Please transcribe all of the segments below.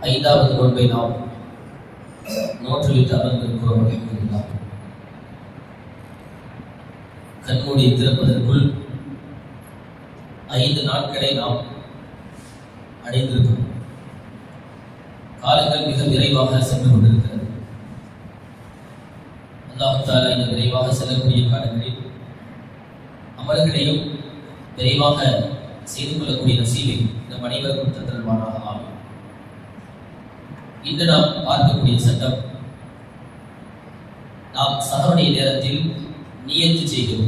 ஐந்தாவது நோன்பை நாம் நோற்றுவிட்டு அமர்ந்திருக்கிறோம். கண்மூடி திறப்பதற்குள் 5 நாட்களை நாம் அடைந்திருக்கிறோம். காலங்கள் மிக விரைவாக சென்று கொண்டிருக்கிறது. அல்லாஹ் தஆலா இந்த விரைவாக செல்லக்கூடிய காலங்களில் அமல்களையும் விரைவாக செய்து கொள்ளக்கூடிய நசீபை நம் அனைவருக்கும் தந்தருள்வானாக. ஆமீன். இன்று நாம் பார்க்கக்கூடிய சட்டம், நாம் சஹருடைய நேரத்தில் நியத்து செய்கிறோம்.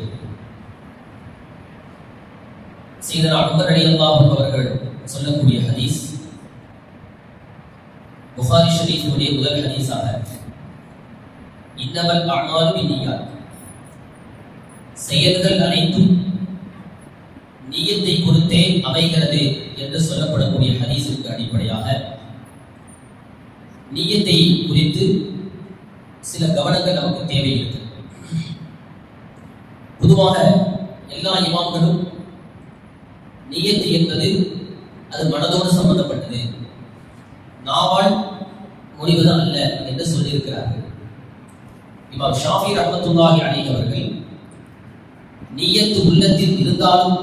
சையதுனா உமர் ரலியல்லாஹு அன்ஹு அவர்கள் சொல்லக்கூடிய ஹதீஸ் புகாரி ஷரீஃபுடைய முதல் ஹதீஸாக, இன்னமல் அஅமாலு பின்னியாத், செயல்கள் அனைத்தும் நியத்தை பொறுத்தே அமைகிறது என்று சொல்லப்படக்கூடிய ஹதீஸுக்கு அடிப்படையாக நியத்தை குறித்து சில கவனங்கள் நமக்கு தேவையில்லை. பொதுவாக எல்லா இமாம்களும் நியத்து என்பது அது மனதோடு சம்பந்தப்பட்டது, நாவால் முடிவது அல்ல என்று சொல்லியிருக்கிறார்கள். இமாம் ஷாஃபி ரஹ்மத்துல்லாஹி அலைஹி அவர்கள் நியத்து உள்ளத்தில் இருந்தாலும்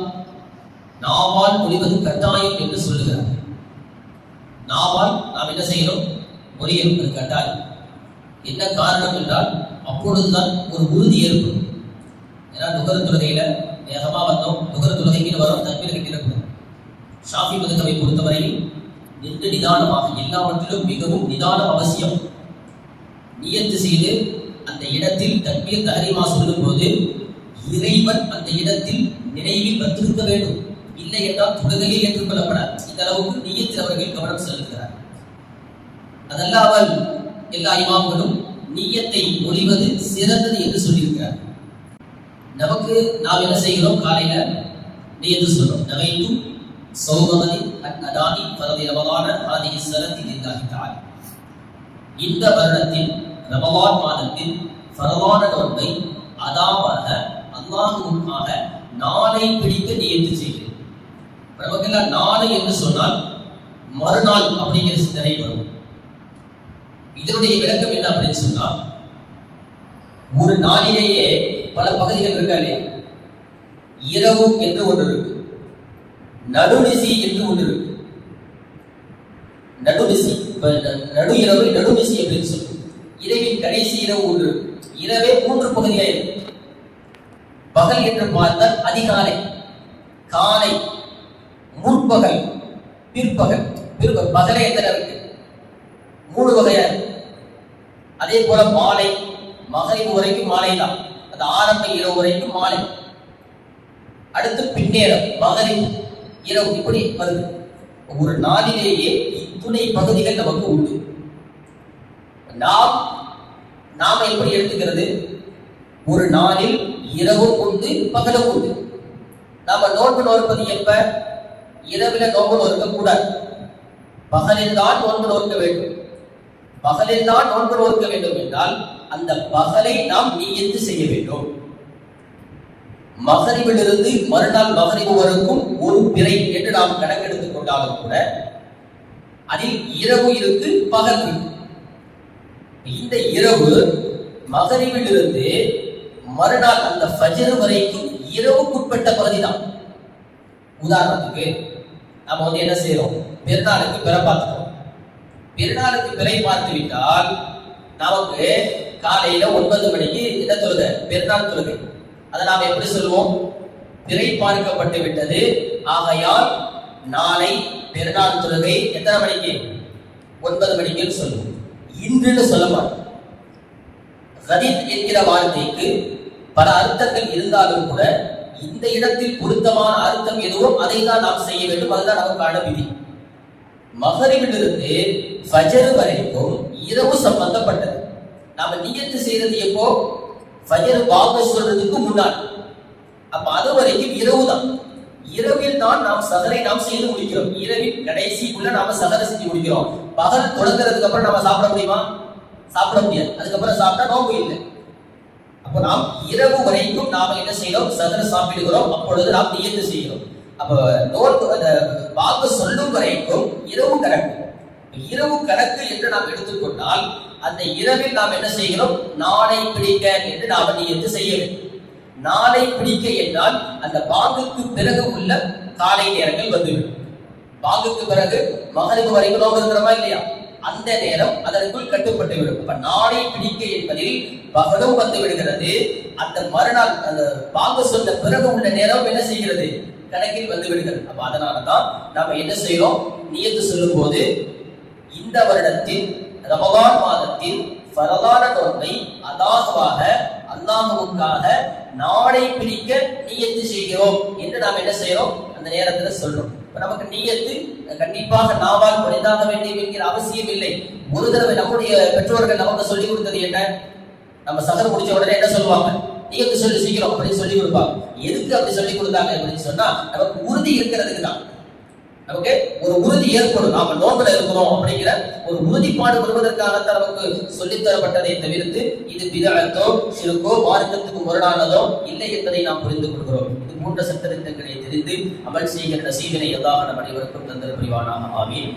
நாவால் முடிவது கட்டாயம் என்று சொல்லுகிறார்கள். நாவால் நாம் என்ன செய்யணும்? மொழியும் அது கட்டாயம். என்ன காரணம் என்றால் அப்பொழுதுதான் ஒரு உறுதி ஏற்படும். ஏன்னா நுகர தொழுகையில வேகமா வந்தோம், நுகர தொழுகைக்கு வரும், தக்பீர் கட்டிடக்கூடாது. ஷாஃபி மதுஹபை பொறுத்தவரையில் நின்று நிதானமாக, எல்லாவற்றிலும் மிகவும் நிதானம் அவசியம். நியத்து செய்து அந்த இடத்தில் தக்பீர் தஹரீமா சொல்லும் போது இறைவன் அந்த இடத்தில் நினைவில் வைத்திருக்க வேண்டும். இல்லை என்றால் தொழுகையை ஏற்றுக்கொள்ளப்படாது. இந்த அளவுக்கு நியத்தில் அவர்கள் கவனம் செலுத்துகிறார். அதல்லாமல் எல்லா இமாம்களும் நியத்தை ஒழிவது சிறந்தது என்று சொல்லியிருக்கிறார். நமக்கு நாம் என்ன செய்கிறோம்? காலையில நியத்து சொல்றோம், நவைத்து சௌமதி அதானி ஃபரதி ரமலான ஹாதிஹி ஸனதி லில்லாஹி தஆலா, இந்த வருடத்தில் ரமலான் மாதத்தில் ஃபரலான நோன்பை அதாவது அல்லாஹ்வுக்காக நாளை பிடிக்க நியத்து செய்கிறேன். நமக்கெல்லாம் நாளை என்று சொன்னால் மறுநாள் அப்படிங்கிற சிந்தனை வரும். இதனுடைய விளக்கம் என்ன அப்படின்னு சொன்னால், ஒரு நாளிலேயே பல பகுதிகள் இருக்காலே. இரவு என்று ஒன்று இருக்கு, நடுநிசி என்று ஒன்று இருக்கு. நடுநிசி, நடு இரவு, நடுநிசி அப்படின்னு சொல்லுவோம். இரவின் கடைசி இரவு ஒன்று இருக்கு. இரவே 3 பகுதியாக இருக்கு. பகல் என்று பார்த்தால் அதிகாலை, காலை, முற்பகல், பிற்பகல். பகலே எத்தனை இருக்கு? 3 வகையா இருக்கு. அதே போல மாலை, மகரிபு வரைக்கும் மாலை தான், அது ஆரம்ப இரவு வரைக்கும் மாலை. அடுத்து பின்னேரம், மகரிபு, இரவு, இப்படி வருது. ஒரு நாளிலேயே இத்துணை பகுதிகள் நமக்கு உண்டு. நாம எப்படி எடுத்துக்கிறது? ஒரு நாளில் இரவும் உண்டு, பகலும் உண்டு. நாம நோன்பு நோற்பது எப்ப? இரவில நோன்பு நோக்க கூடாது, பகலில் தான் நோன்பு நோக்க வேண்டும். பகலில் தான் நோன்பு நோக்க வேண்டும் என்றால் அந்த பகலை நாம் நியத்து செய்ய வேண்டும். மகரிபிலிருந்து மறுநாள் மகரிபு வரைக்கும் ஒரு பிறை என்று நாம் கணக்கெடுத்துக் கொண்டாலும் கூட அதில் இரவு இருக்கு, பகல் இருக்கு. இந்த இரவு மகரிபிலிருந்து மறுநாள் அந்த ஃபஜ்ர் வரைக்கும் இரவுக்குட்பட்ட பகுதி தான். உதாரணத்துக்கு நம்ம என்ன செய்யறோம்? பெருநாளுக்கு பிற பார்த்துக்கிறோம். பெருநாளுக்கு பிறை பார்த்து விட்டால் நமக்கு காலையில 9 மணிக்கு என்ன தொழுகை? பெருநாள் தொழுகை. அதை நாம் எப்படி சொல்லுவோம்? பிறை பார்க்கப்பட்டு விட்டது, ஆகையால் நாளை பெருநாள் தொழுகை எத்தனை மணிக்கு? 9 மணிக்கு சொல்லுவோம். இன்றுன்னு சொல்ல மாட்டோம். கதித் என்கிற வார்த்தைக்கு பல அர்த்தங்கள் இருந்தாலும் கூட இந்த இடத்தில் பொருத்தமான அர்த்தம் எதுவோ அதை தான் நாம் செய்ய வேண்டும். அதுதான் நமக்கான விதி. மகரிபிலிருந்து ஃபஜர் வரைக்கும் இரவு சம்பந்தப்பட்டது. நாம நியத்து செய்யறது எப்போ? ஃபஜர் வாங்க சொல்றதுக்கு முன்னாடி. அப்ப அது வரைக்கும் இரவு தான். இரவில் தான் நாம் சஹரை நாம் செய்து முடிக்கிறோம். இரவில் கடைசிக்குள்ள நாம சஹரை செஞ்சு முடிக்கிறோம். பகல் தொடங்குறதுக்கு அப்புறம் நம்ம சாப்பிட முடியுமா? சாப்பிட முடியாது. அதுக்கப்புறம் சாப்பிட்டா நோம்பு இல்லை. அப்ப நாம் இரவு வரைக்கும் நாம என்ன செய்யறோம்? சஹரை சாப்பிடுகிறோம். அப்பொழுது நாம் நியத்து செய்கிறோம். அப்ப நோன்பு வாங்க சொல்லும் வரைக்கும் இரவு கணக்கு. இரவு கணக்கு என்று நாம் எடுத்துக்கொண்டால் அந்த இரவில் நாம் என்ன செய்கிறோம்? நாளை பிடிக்க என்று நாம் நியத்து செய்ய வேண்டும். நாளை பிடிக்க என்றால் அந்த பாங்குக்கு பிறகு உள்ள காலை நேரங்கள் வந்துவிடும். பாங்குக்கு பிறகு மகரிபு வரைக்கும் நோம்பு இருக்கிறோமா இல்லையா? அந்த நேரம் அதற்குள் கட்டுப்பட்டு விடும். அப்ப நாளை பிடிக்க என்பதில் பகலும் வந்து விடுகிறது. அந்த மறுநாள் அந்த பாங்கு சொன்ன பிறகு உள்ள நேரம் என்ன செய்கிறது? கணக்கில் வந்து விடுகிறது. அப்ப அதனாலதான் நாம என்ன செய்யறோம்? நியத்து சொல்லும் போது இந்த வருடத்தில் ரமலான் மாதத்தில் ஃபரலான நோன்பை அதாகவாக அல்லாஹ்வுக்காக நாளை பிடிக்க நியத்து செய்கிறோம் என்று நாம் என்ன செய்யறோம்? அந்த நேரத்துல சொல்றோம். நமக்கு நியத்து கண்டிப்பாக நாவால் புரிந்தாக வேண்டும் என்கிற அவசியம் இல்லை. ஒரு தடவை நம்முடைய பெற்றோர்கள் நமக்கு சொல்லிக் கொடுத்தது என்ன? நம்ம சகர் முடிச்ச உடனே என்ன சொல்லுவாங்க? நியத்து சொல்லி சீக்கிரம் அப்படின்னு சொல்லி கொடுப்பாங்க. எதுக்கு அப்படி சொல்லி கொடுத்தாங்க அப்படின்னு சொன்னா, நமக்கு உறுதி இருக்கிறதுக்கு தான். நமக்கு ஒரு உறுதி ஏற்படும், நாம நோன்புல இருக்கிறோம் அப்படிங்கிற ஒரு உறுதிப்பாடு வருவதற்காகத்தான் நமக்கு சொல்லித்தரப்பட்டதை தவிர்த்து இது பிதஅத்தோ ஷிர்கோ மார்க்கத்துக்கு முரணானதோ இல்லை என்பதை நாம் புரிந்து கொள்கிறோம். இது போன்ற சட்டத்திட்டங்களை தெரிந்து அமல் செய்கிற நசீபினை அல்லாஹ் நம் அனைவருக்கும் தந்தல் புரிவானாக. ஆமீன்.